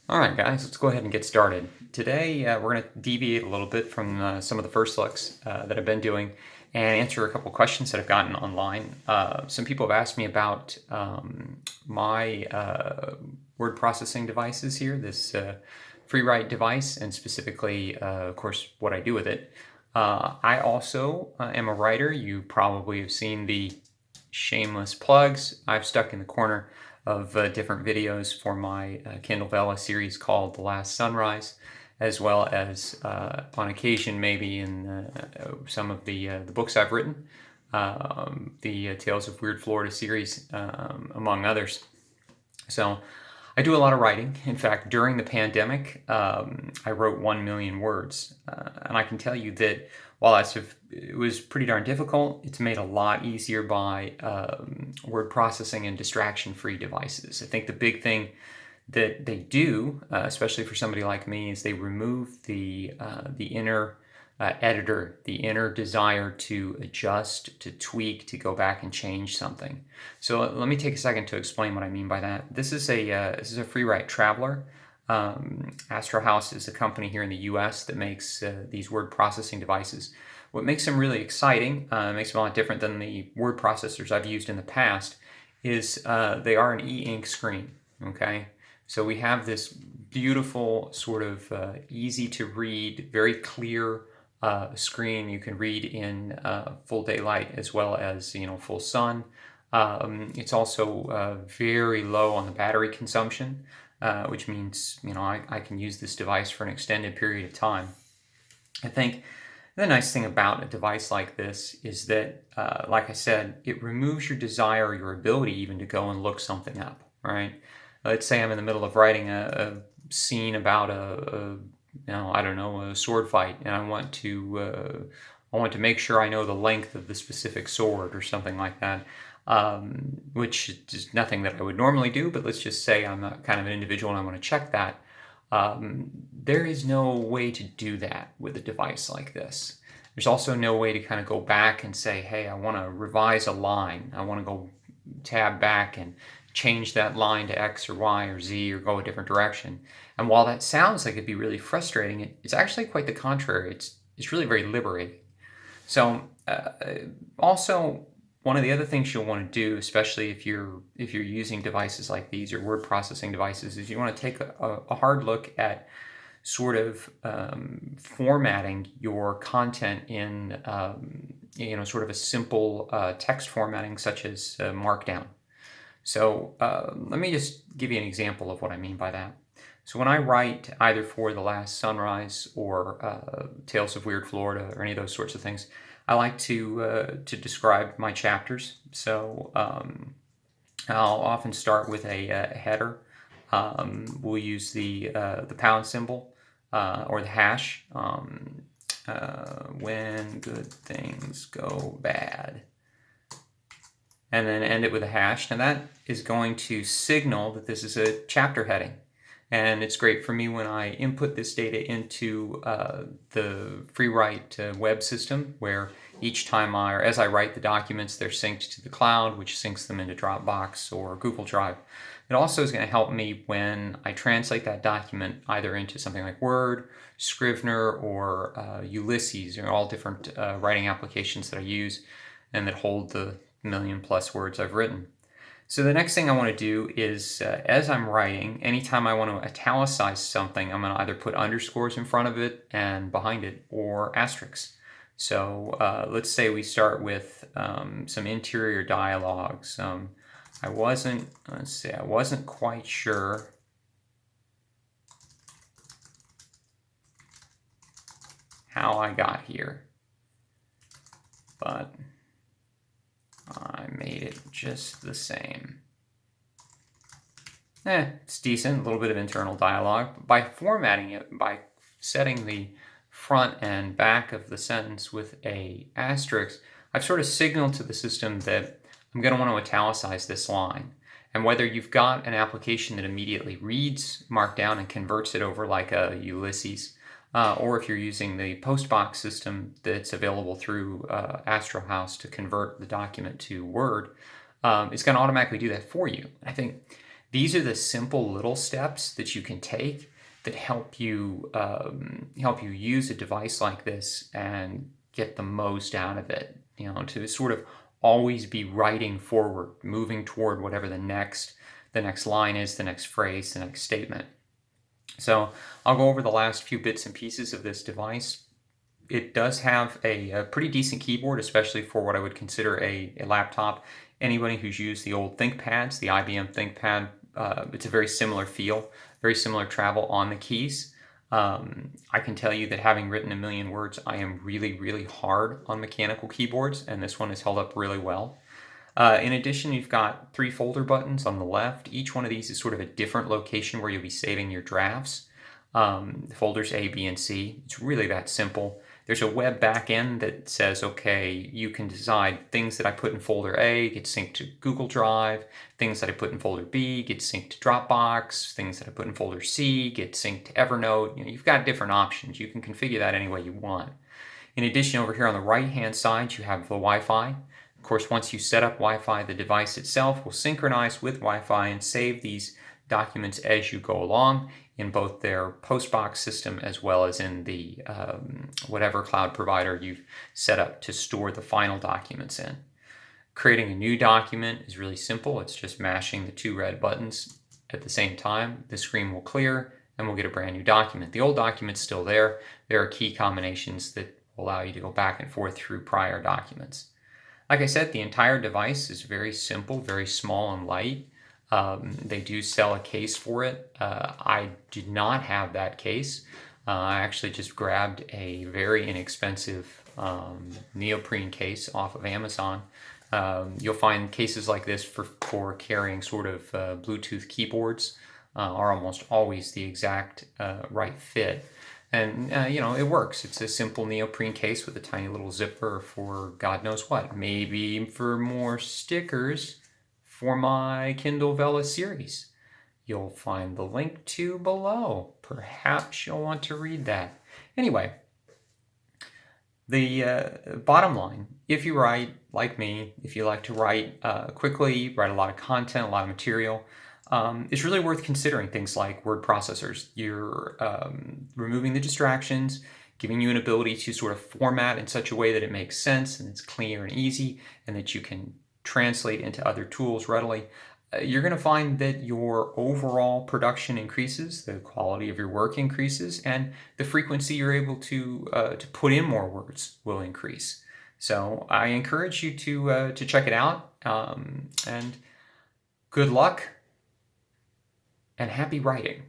All right, guys, let's go ahead and get started. Today, we're going to deviate a little bit from some of the first looks that I've been doing and answer a couple questions that I've gotten online. Some people have asked me about my word processing devices here, this Freewrite device, and specifically, of course, what I do with it. I also am a writer. You probably have seen the Shameless plugs I've stuck in the corner of different videos for my Kindle Vella series called The Last Sunrise, as well as on occasion maybe in some of the books I've written, the Tales of Weird Florida series, among others. So I do a lot of writing. In fact, during the pandemic, I wrote 1 million words. And I can tell you that while it was pretty darn difficult, it's made a lot easier by word processing and distraction-free devices. I think the big thing that they do, especially for somebody like me, is they remove the inner editor, the inner desire to adjust, to tweak, to go back and change something. So let me take a second to explain what I mean by that. This is a Freewrite Traveler. Astrohaus is a company here in the U.S. that makes these word processing devices. What makes them really exciting, makes them a lot different than the word processors I've used in the past, is they are an e-ink screen. Okay, so we have this beautiful sort of easy to read, very clear screen. You can read in full daylight as well as full sun. It's also very low on the battery consumption, which means I can use this device for an extended period of time. I think the nice thing about a device like this is that, like I said, it removes your desire, your ability even to go and look something up, right? Let's say I'm in the middle of writing a scene about I don't know, a sword fight, and I want to make sure I know the length of the specific sword or something like that, which is nothing that I would normally do, but let's just say I'm a kind of an individual and I want to check that. There is no way to do that with a device like this. There's also no way to kind of go back and say, hey, I want to revise a line. I want to go tab back and change that line to X or Y or Z or go a different direction. And while that sounds like it'd be really frustrating, it's actually quite the contrary. It's really very liberating. So also, one of the other things you'll want to do, especially if you're using devices like these or word processing devices, is you want to take a hard look at sort of formatting your content in sort of a simple text formatting such as Markdown. So let me just give you an example of what I mean by that. So when I write either for The Last Sunrise or Tales of Weird Florida or any of those sorts of things, I like to describe my chapters. So I'll often start with a header. We'll use the pound symbol or the hash. When good things go bad. And then end it with a hash. Now that is going to signal that this is a chapter heading. And it's great for me when I input this data into the Freewrite web system, where each time as I write the documents, they're synced to the cloud, which syncs them into Dropbox or Google Drive. It also is going to help me when I translate that document either into something like Word, Scrivener, or Ulysses, all different writing applications that I use and that hold the million plus words I've written. So the next thing I want to do is, as I'm writing, anytime I want to italicize something, I'm going to either put underscores in front of it and behind it, or asterisks. So let's say we start with some interior dialogues. I wasn't quite sure how I got here, but I made it just the same. It's decent, a little bit of internal dialogue. By formatting it, by setting the front and back of the sentence with a asterisk, I've sort of signaled to the system that I'm going to want to italicize this line. And whether you've got an application that immediately reads Markdown and converts it over like a Ulysses, or if you're using the postbox system that's available through Astrohaus to convert the document to Word, it's going to automatically do that for you. I think These are the simple little steps that you can take that help you use a device like this and get the most out of it. To sort of always be writing forward, moving toward whatever the next line is, the next phrase, the next statement. So I'll go over the last few bits and pieces of this device. It does have a pretty decent keyboard, especially for what I would consider a laptop. Anybody who's used the old ThinkPads, the IBM ThinkPad, it's a very similar feel, very similar travel on the keys. I can tell you that having written a million words, I am really, really hard on mechanical keyboards, and this one has held up really well. In addition, you've got 3 folder buttons on the left. Each one of these is sort of a different location where you'll be saving your drafts. Folders A, B, and C. It's really that simple. There's a web backend that says, okay, you can decide things that I put in folder A get synced to Google Drive, things that I put in folder B get synced to Dropbox, things that I put in folder C get synced to Evernote. You've got different options. You can configure that any way you want. In addition, over here on the right-hand side, you have the Wi-Fi. Of course, once you set up Wi-Fi, the device itself will synchronize with Wi-Fi and save these documents as you go along in both their postbox system as well as in the whatever cloud provider you've set up to store the final documents in. Creating a new document is really simple. It's just mashing the 2 red buttons at the same time. The screen will clear and we'll get a brand new document. The old document's still there. There are key combinations that will allow you to go back and forth through prior documents. Like I said, the entire device is very simple, very small and light. They do sell a case for it. I did not have that case. I actually just grabbed a very inexpensive neoprene case off of Amazon. You'll find cases like this for carrying sort of Bluetooth keyboards are almost always the exact right fit. And, it works. It's a simple neoprene case with a tiny little zipper for God knows what. Maybe for more stickers for my Kindle Vella series. You'll find the link to below. Perhaps you'll want to read that. Anyway, the bottom line, if you write like me, if you like to write quickly, write a lot of content, a lot of material, it's really worth considering things like word processors. You're removing the distractions, giving you an ability to sort of format in such a way that it makes sense and it's clear and easy and that you can translate into other tools readily. You're going to find that your overall production increases, the quality of your work increases, and the frequency you're able to put in more words will increase. So I encourage you to check it out, and good luck and happy writing.